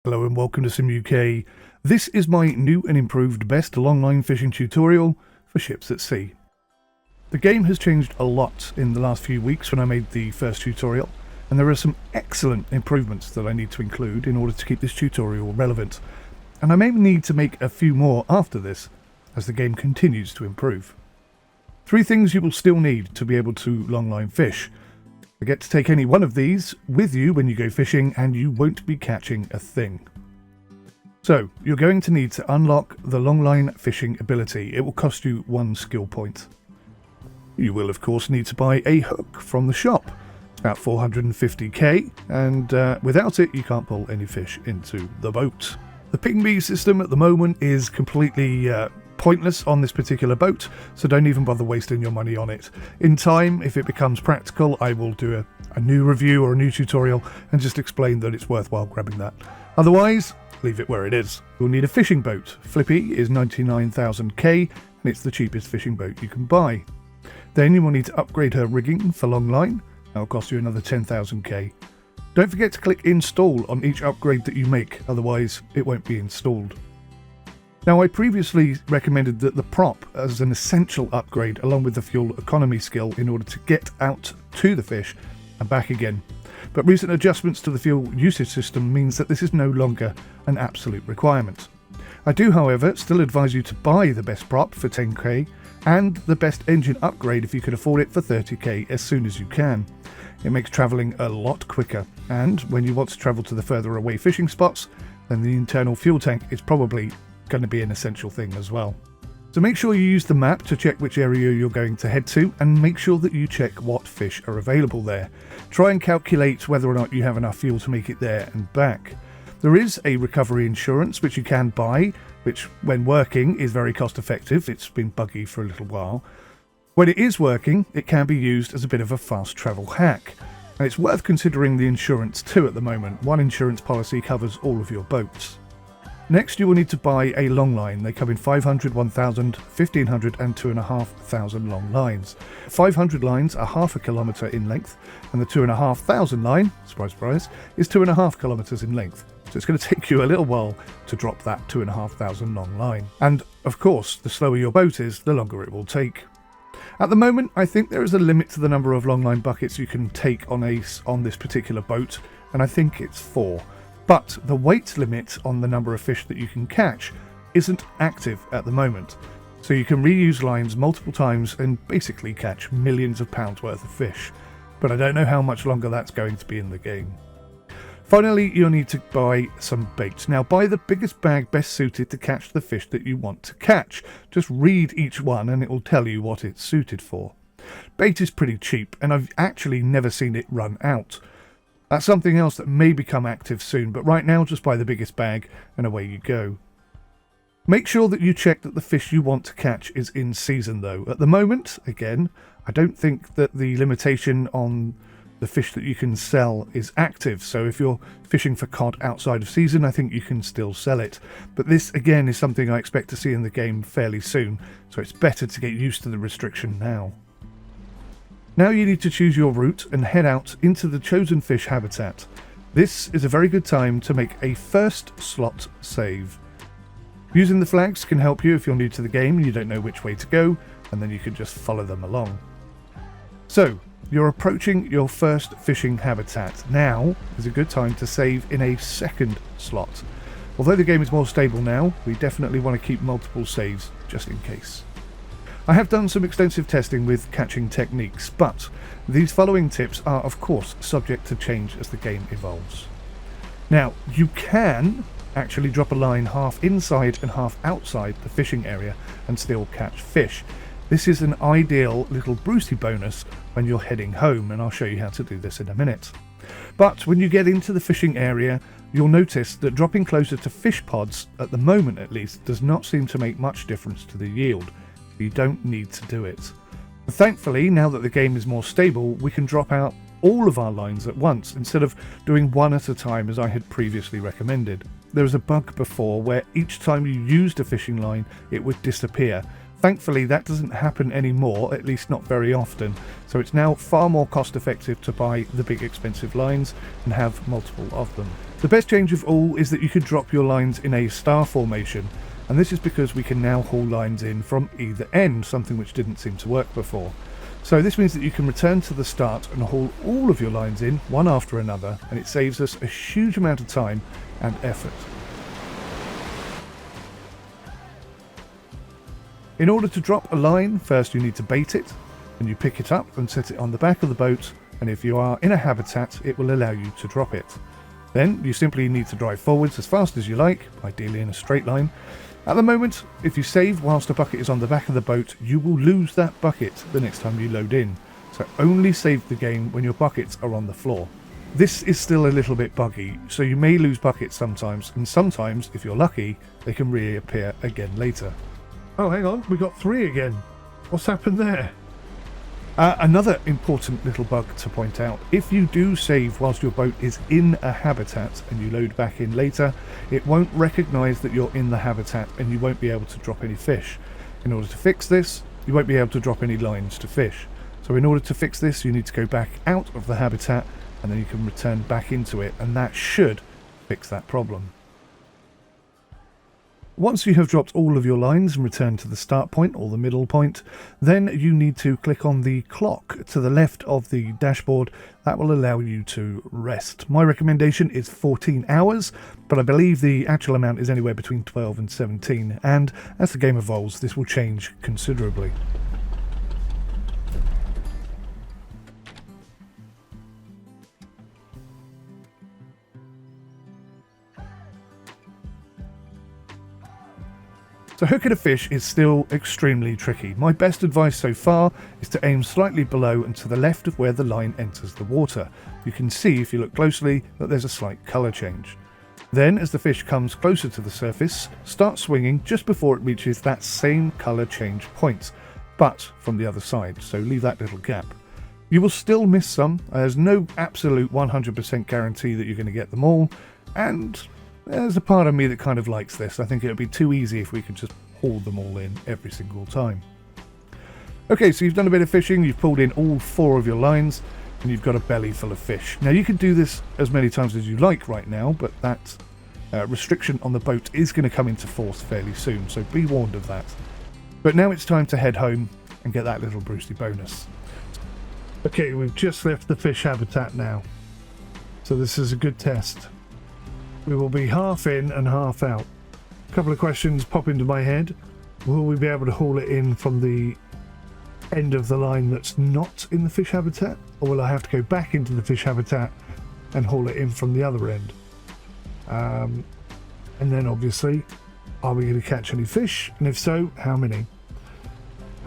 Hello and welcome to Sim UK. This is my new and improved best longline fishing tutorial for ships at sea. The game has changed a lot in the last few weeks when I made the first tutorial, and there are some excellent improvements that I need to include in order to keep this tutorial relevant. And I may need to make a few more after this, as the game continues to improve. 3 things you will still need to be able to longline fish. Forget to take any one of these with you when you go fishing and you won't be catching a thing. So, you're going to need to unlock the longline fishing ability. It will cost you 1 skill point. You will of course need to buy a hook from the shop. It's about 450k, and without it you can't pull any fish into the boat. The ping me system at the moment is completely pointless on this particular boat, so don't even bother wasting your money on it. In time, if it becomes practical, I will do a new review or a new tutorial and just explain that it's worthwhile grabbing that. Otherwise, leave it where it is. You'll need a fishing boat. Flippy is 99,000k and it's the cheapest fishing boat you can buy. Then you will need to upgrade her rigging for Longline. That'll cost you another 10,000k. Don't forget to click install on each upgrade that you make, otherwise it won't be installed. Now, I previously recommended that the prop as an essential upgrade along with the fuel economy skill in order to get out to the fish and back again. But recent adjustments to the fuel usage system means that this is no longer an absolute requirement. I do, however, still advise you to buy the best prop for 10k and the best engine upgrade if you can afford it for 30k as soon as you can. It makes travelling a lot quicker, and when you want to travel to the further away fishing spots, then the internal fuel tank is probably going to be an essential thing as well. So make sure you use the map to check which area you're going to head to, and make sure that you check what fish are available there. Try and calculate whether or not you have enough fuel to make it there and back. There is a recovery insurance which you can buy, which when working is very cost effective. It's been buggy for a little while. When it is working, it can be used as a bit of a fast travel hack. And it's worth considering the insurance too at the moment. One insurance policy covers all of your boats. Next, you will need to buy a longline. They come in 500, 1000, 1500 and 2,500 long lines. 500 lines are half a kilometre in length, and the 2,500 line, surprise surprise, is 2.5 kilometres in length. So it's going to take you a little while to drop that 2,500 long line. And of course, the slower your boat is, the longer it will take. At the moment, I think there is a limit to the number of longline buckets you can take on this particular boat, and I think it's 4. But the weight limit on the number of fish that you can catch isn't active at the moment. So you can reuse lines multiple times and basically catch millions of pounds worth of fish. But I don't know how much longer that's going to be in the game. Finally, you'll need to buy some bait. Now, buy the biggest bag best suited to catch the fish that you want to catch. Just read each one and it will tell you what it's suited for. Bait is pretty cheap, and I've actually never seen it run out. That's something else that may become active soon, but right now just buy the biggest bag and away you go. Make sure that you check that the fish you want to catch is in season though. At the moment, again, I don't think that the limitation on the fish that you can sell is active, so if you're fishing for cod outside of season, I think you can still sell it. But this again is something I expect to see in the game fairly soon, so it's better to get used to the restriction now. Now you need to choose your route and head out into the chosen fish habitat. This is a very good time to make a first slot save. Using the flags can help you if you're new to the game and you don't know which way to go, and then you can just follow them along. So, you're approaching your first fishing habitat. Now is a good time to save in a second slot. Although the game is more stable now, we definitely want to keep multiple saves just in case. I have done some extensive testing with catching techniques, but these following tips are of course subject to change as the game evolves. Now, you can actually drop a line half inside and half outside the fishing area and still catch fish. This is an ideal little Brucey bonus when you're heading home, and I'll show you how to do this in a minute. But when you get into the fishing area, you'll notice that dropping closer to fish pods, at the moment at least, does not seem to make much difference to the yield. You don't need to do it. Thankfully, now that the game is more stable, we can drop out all of our lines at once instead of doing one at a time as I had previously recommended. There was a bug before where each time you used a fishing line it would disappear. Thankfully that doesn't happen anymore, at least not very often, so it's now far more cost effective to buy the big expensive lines and have multiple of them. The best change of all is that you can drop your lines in a star formation, and this is because we can now haul lines in from either end, something which didn't seem to work before. So this means that you can return to the start and haul all of your lines in, one after another, and it saves us a huge amount of time and effort. In order to drop a line, first you need to bait it, and you pick it up and set it on the back of the boat, and if you are in a habitat, it will allow you to drop it. Then you simply need to drive forwards as fast as you like, ideally in a straight line. At the moment, if you save whilst a bucket is on the back of the boat, you will lose that bucket the next time you load in. So only save the game when your buckets are on the floor. This is still a little bit buggy, so you may lose buckets sometimes, and sometimes, if you're lucky, they can reappear again later. Oh, hang on, we got 3 again. What's happened there? Another important little bug to point out: if you do save whilst your boat is in a habitat and you load back in later, it won't recognise that you're in the habitat and you won't be able to drop any fish. In order to fix this, you won't be able to drop any lines to fish. So in order to fix this, you need to go back out of the habitat and then you can return back into it, and that should fix that problem. Once you have dropped all of your lines and returned to the start point or the middle point, then you need to click on the clock to the left of the dashboard. That will allow you to rest. My recommendation is 14 hours, but I believe the actual amount is anywhere between 12 and 17, and as the game evolves, this will change considerably. So hooking a fish is still extremely tricky. My best advice so far is to aim slightly below and to the left of where the line enters the water. You can see, if you look closely, that there's a slight colour change. Then, as the fish comes closer to the surface, start swinging just before it reaches that same colour change point, but from the other side, so leave that little gap. You will still miss some. There's no absolute 100% guarantee that you're going to get them all, and there's a part of me that kind of likes this. I think it would be too easy if we could just haul them all in every single time. Okay, so you've done a bit of fishing, you've pulled in all 4 of your lines, and you've got a belly full of fish. Now you can do this as many times as you like right now, but that restriction on the boat is going to come into force fairly soon, so be warned of that. But now it's time to head home and get that little Brucey bonus. Okay, we've just left the fish habitat now, so this is a good test. We will be half in and half out. A couple of questions pop into my head. Will we be able to haul it in from the end of the line that's not in the fish habitat? Or will I have to go back into the fish habitat and haul it in from the other end? And then obviously, are we going to catch any fish? And if so, how many?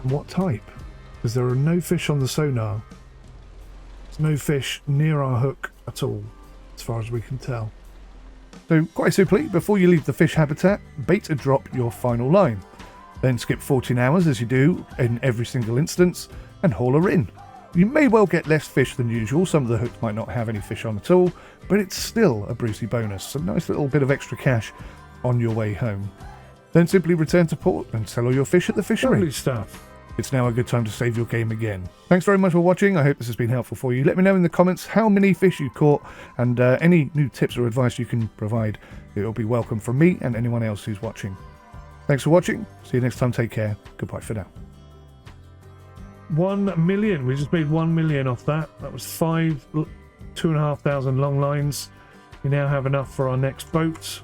And what type? Because there are no fish on the sonar. There's no fish near our hook at all, as far as we can tell. So quite simply, before you leave the fish habitat, bait and drop your final line. Then skip 14 hours as you do in every single instance and haul her in. You may well get less fish than usual, some of the hooks might not have any fish on at all, but it's still a Brucey bonus, a nice little bit of extra cash on your way home. Then simply return to port and sell all your fish at the fishery. Lovely stuff. It's now a good time to save your game again. Thanks very much for watching. I hope this has been helpful for you. Let me know in the comments how many fish you caught and any new tips or advice you can provide. It will be welcome from me and anyone else who's watching. Thanks for watching. See you next time. Take care. Goodbye for now. 1 million. We just made 1 million off that. That was 2,500 long lines. We now have enough for our next boat.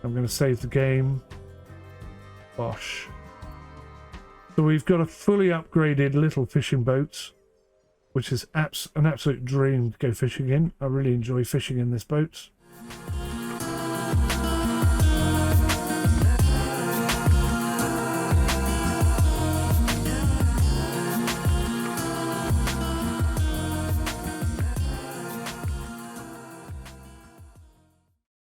I'm going to save the game. Bosh. So we've got a fully upgraded little fishing boat, which is an absolute dream to go fishing in. I really enjoy fishing in this boat.